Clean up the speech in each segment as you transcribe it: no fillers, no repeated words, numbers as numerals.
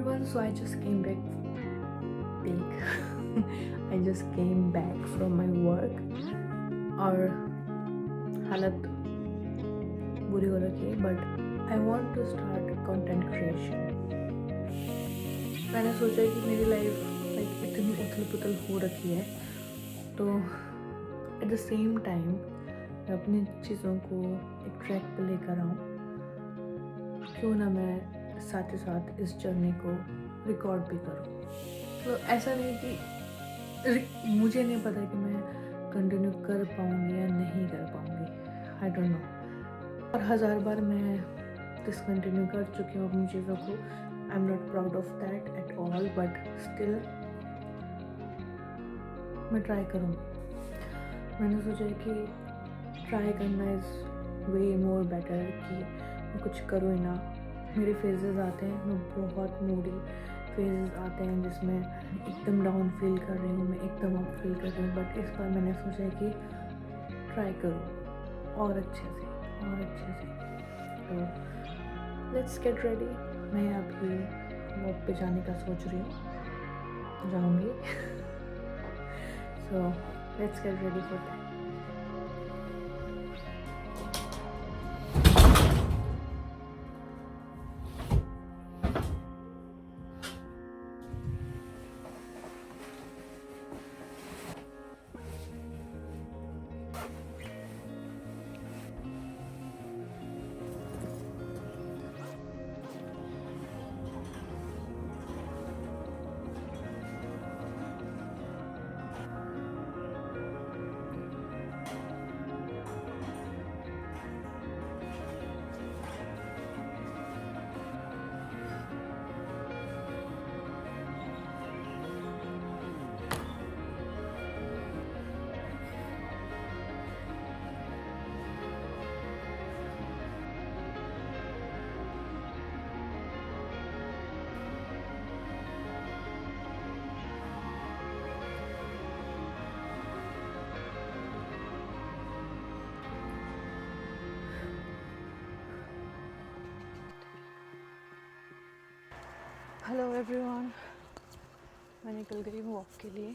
everyone, so I just came back. I just came back from my work और हालत बुरी हो रखी है, but I want to start content creation. मैंने सोचा कि मेरी लाइफ लाइक इतनी उथल पुथल हो रखी है, तो एट द सेम टाइम मैं अपनी चीज़ों को एक ट्रैक पर लेकर आऊँ. क्यों ना मैं साथ ही साथ इस जर्नी को रिकॉर्ड भी करूँ. तो ऐसा नहीं कि मुझे नहीं पता कि मैं कंटिन्यू कर पाऊँगी या नहीं कर पाऊँगी, आई डोंट नो. और 1000 बार मैं डिसकंटिन्यू कर चुकी हूँ अपनी चीज़ों को. I am not proud of that at all, but still मैं ट्राई करूँगी. मैंने सोचा कि ट्राई करना इज़ वे मोर बेटर कि मैं कुछ करूँ ही ना. मेरे फेजेस आते हैं, मैं बहुत मूडी फेजेस आते हैं जिसमें एकदम डाउन फील कर रही हूँ, मैं एकदम अप फील कर रही हूँ. बट इस बार मैंने सोचा कि ट्राई करूँ और अच्छे से. तो लेट्स गेट रेडी. मैं अभी वॉक पे जाने का सोच रही हूँ, जाऊँगी. So let's get ready for that. Hello everyone, मैं निकल गई हूँ वॉक के लिए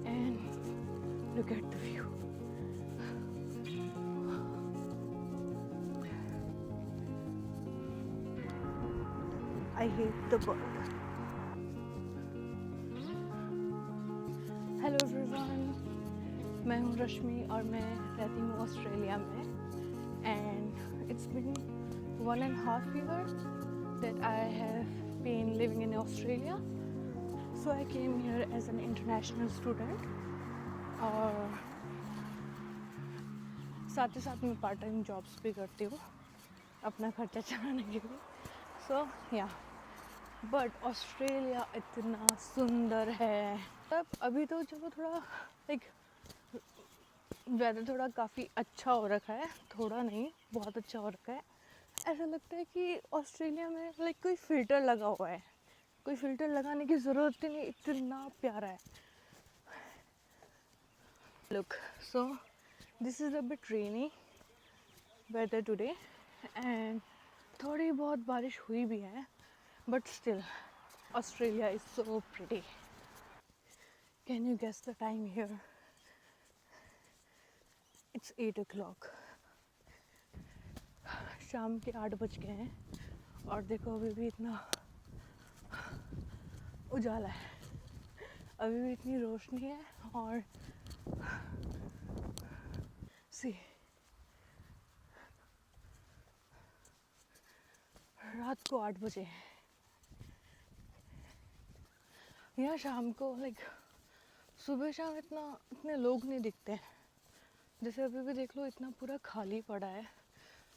and look at the view. I hate the bird. Hello everyone, मैं हूँ रश्मि और मैं रहती हूँ ऑस्ट्रेलिया में. And it's been 1.5 years that I have been living in Australia. So I came here as an international student और साथ ही साथ मैं पार्ट टाइम जॉब्स भी करती हूँ अपना खर्चा चलाने के लिए. सो या बट ऑस्ट्रेलिया इतना सुंदर है. तब अभी तो जब थोड़ा लाइक वेदर थोड़ा काफ़ी अच्छा हो रखा है, थोड़ा नहीं बहुत अच्छा हो रखा है. ऐसा लगता है कि ऑस्ट्रेलिया में लाइक कोई फ़िल्टर लगा हुआ है. कोई फ़िल्टर लगाने की ज़रूरत ही नहीं, इतना प्यारा है. Look, so this is a bit rainy weather today and थोड़ी बहुत बारिश हुई भी है, but still Australia is so pretty. Can you guess the time here? It's 8 o'clock. शाम के 8 बज गए हैं और देखो अभी भी इतना उजाला है, अभी भी इतनी रोशनी है. और सी रात को 8 बजे या शाम को लाइक सुबह शाम इतने लोग नहीं दिखते हैं. जैसे अभी भी देख लो इतना पूरा खाली पड़ा है,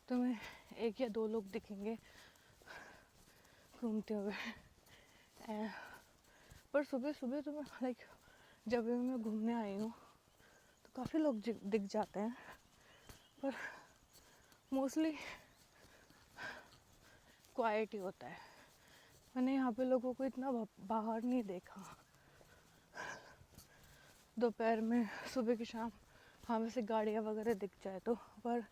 तो मैं 1 या 2 लोग दिखेंगे घूमते हुए. पर सुबह सुबह तो मैं लाइक जब भी मैं घूमने आई हूँ तो काफ़ी लोग दिख जाते हैं, पर मोस्टली क्वाइट ही होता है. मैंने यहाँ पे लोगों को इतना बाहर नहीं देखा. दोपहर में सुबह की शाम हाँ वैसे गाड़ियाँ वगैरह दिख जाए तो, पर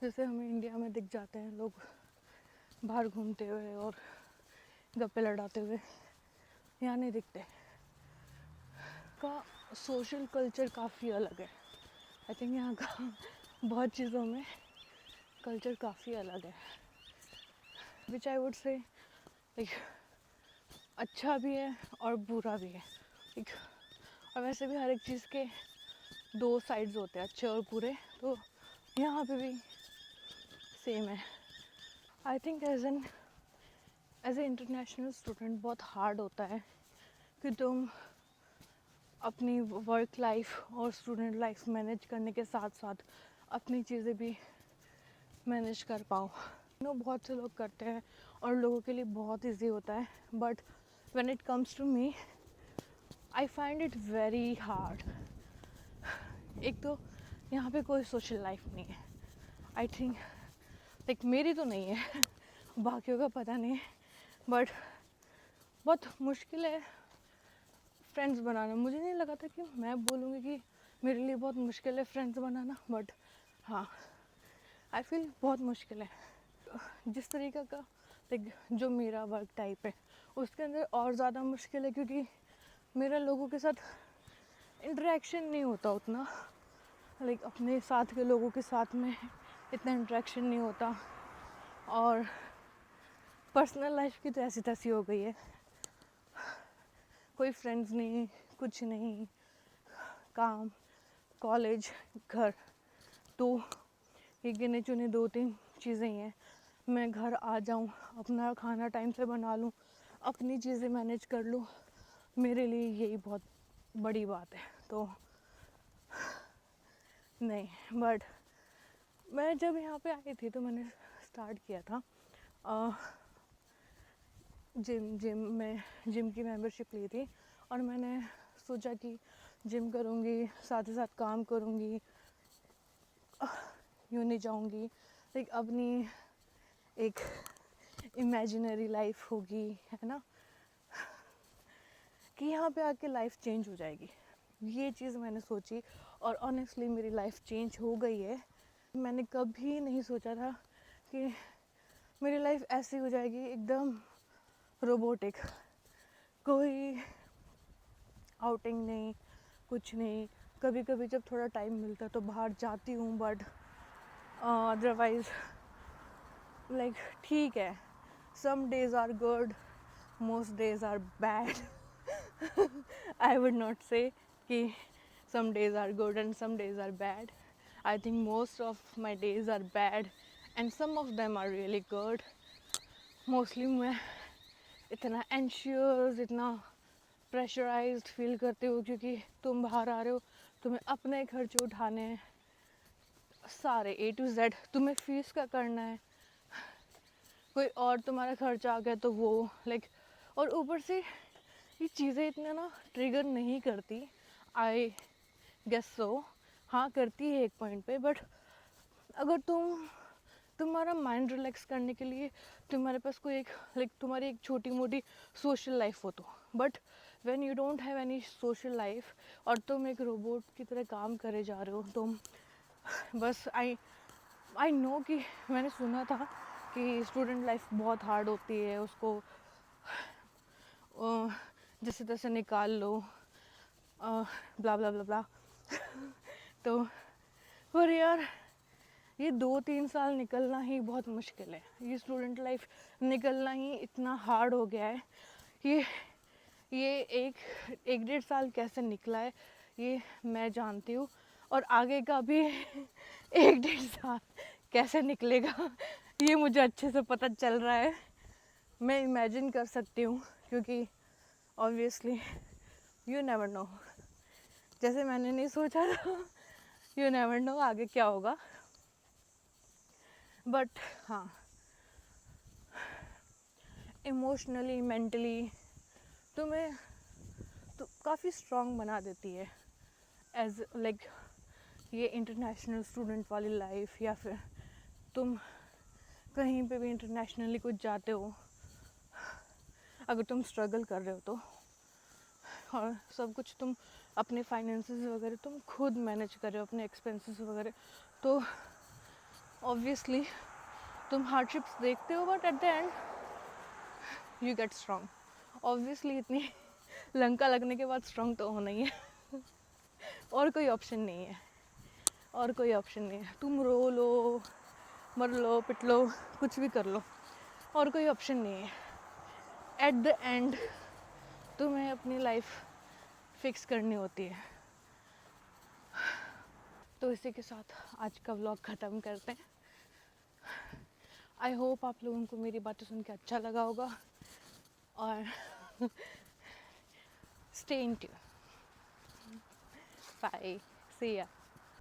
जैसे हमें इंडिया में दिख जाते हैं लोग बाहर घूमते हुए और गप्पे लड़ाते हुए यहाँ नहीं दिखते। का सोशल कल्चर काफ़ी अलग है। आई थिंक यहाँ का बहुत चीज़ों में कल्चर काफ़ी अलग है, विच आई वुड से लाइक अच्छा भी है और बुरा भी है। लाइक और वैसे भी हर एक चीज़ के दो साइड्स होते हैं, अच्छे और बुरे, तो यहाँ पे भी सेम है। I think as a international student बहुत हार्ड होता है कि तुम अपनी वर्क लाइफ और स्टूडेंट लाइफ मैनेज करने के साथ साथ अपनी चीज़ें भी मैनेज कर पाओ। बहुत से लोग करते हैं और लोगों के लिए बहुत इजी होता है, but when it comes to me I find it very hard. एक तो यहाँ पे कोई सोशल लाइफ नहीं है। आई थिंक लाइक मेरी तो नहीं है, बाकियों का पता नहीं, बट बहुत मुश्किल है फ्रेंड्स बनाना। मुझे नहीं लगा था कि मैं बोलूँगी कि मेरे लिए बहुत मुश्किल है फ्रेंड्स बनाना, बट हाँ आई फील बहुत मुश्किल है। जिस तरीक़े का लाइक जो मेरा वर्क टाइप है उसके अंदर और ज़्यादा मुश्किल है, क्योंकि मेरा लोगों के साथ इंटरेक्शन नहीं होता उतना। लाइक अपने साथ के लोगों के साथ में इतना इंटरेक्शन नहीं होता, और पर्सनल लाइफ की तो ऐसी तैसी हो गई है, कोई फ्रेंड्स नहीं, कुछ नहीं, काम, कॉलेज, घर, तो ये गिने चुने 2-3 चीज़ें ही हैं। मैं घर आ जाऊँ, अपना खाना टाइम से बना लूँ, अपनी चीज़ें मैनेज कर लूँ, मेरे लिए यही बहुत बड़ी बात है। तो नहीं, बट मैं जब यहाँ पे आई थी तो मैंने स्टार्ट किया था जिम की मेंबरशिप ली थी, और मैंने सोचा कि जिम करूँगी, साथ ही साथ काम करूँगी, यूँ नहीं जाऊँगी, लाइक अपनी एक इमेजिनरी लाइफ होगी, है ना, कि यहाँ पे आके लाइफ चेंज हो जाएगी। ये चीज़ मैंने सोची, और ऑनेस्टली मेरी लाइफ चेंज हो गई है। मैंने कभी नहीं सोचा था कि मेरी लाइफ ऐसी हो जाएगी एकदम रोबोटिक, कोई आउटिंग नहीं, कुछ नहीं। कभी कभी जब थोड़ा टाइम मिलता तो बाहर जाती हूँ, बट अदरवाइज लाइक ठीक है, some days are good, most days are bad. I would not say कि some days are good and some days are bad. I think most of my days are bad and some of them are really good. Mostly मैं इतना anxious, इतना pressurized feel करती हूँ, क्योंकि तुम बाहर आ रहे हो, तुम्हें अपने खर्चे उठाने हैं, सारे A to Z, तुम्हें फीस का करना है, कोई और तुम्हारा खर्चा आ गया तो वो लाइक, और ऊपर से ये चीज़ें इतना ना ट्रिगर नहीं करती, आई गेस सो, हाँ करती है एक पॉइंट पे, बट अगर तुम्हारा माइंड रिलैक्स करने के लिए तुम्हारे पास कोई एक लाइक तुम्हारी एक छोटी मोटी सोशल लाइफ हो तो, but when you don't have any social life और तुम एक रोबोट की तरह काम करे जा रहे हो, तुम बस आई नो कि मैंने सुना था कि स्टूडेंट लाइफ बहुत हार्ड होती है, उसको जैसे तैसे निकाल लो, ब्ला ब्ला ब्ला ब्ला। तो पर यार ये 2-3 साल निकलना ही बहुत मुश्किल है, ये स्टूडेंट लाइफ निकलना ही इतना हार्ड हो गया है। ये 1-1.5 साल कैसे निकला है ये मैं जानती हूँ, और आगे का भी 1-1.5 साल कैसे निकलेगा ये मुझे अच्छे से पता चल रहा है। मैं इमेजिन कर सकती हूँ, क्योंकि ऑब्वियसली यू नेवर नो, जैसे मैंने नहीं सोचा था, यू नेवर नो आगे क्या होगा। बट हाँ, इमोशनली मेंटली तुम्हें तो काफ़ी स्ट्रॉन्ग बना देती है एज लाइक ये इंटरनेशनल स्टूडेंट वाली लाइफ, या फिर तुम कहीं पे भी इंटरनेशनली कुछ जाते हो, अगर तुम स्ट्रगल कर रहे हो तो, और सब कुछ तुम अपने फाइनेंसेस वगैरह तुम खुद मैनेज कर रहे हो, अपने एक्सपेंसेस वगैरह, तो ऑब्वियसली तुम हार्डशिप्स देखते हो, but at the end you get strong. Obviously इतनी लंका लगने के बाद स्ट्रॉन्ग तो होना ही है। और कोई ऑप्शन नहीं है, और कोई ऑप्शन नहीं है। तुम रो लो, मर लो, पिट लो, कुछ भी कर लो, और कोई ऑप्शन नहीं है। एट द एंड तुम्हें अपनी लाइफ फिक्स करनी होती है। तो इसी के साथ आज का व्लॉग ख़त्म करते हैं। आई होप आप लोगों को मेरी बातें सुन के अच्छा लगा होगा, और स्टे इन ट्यून। बाय, सी या।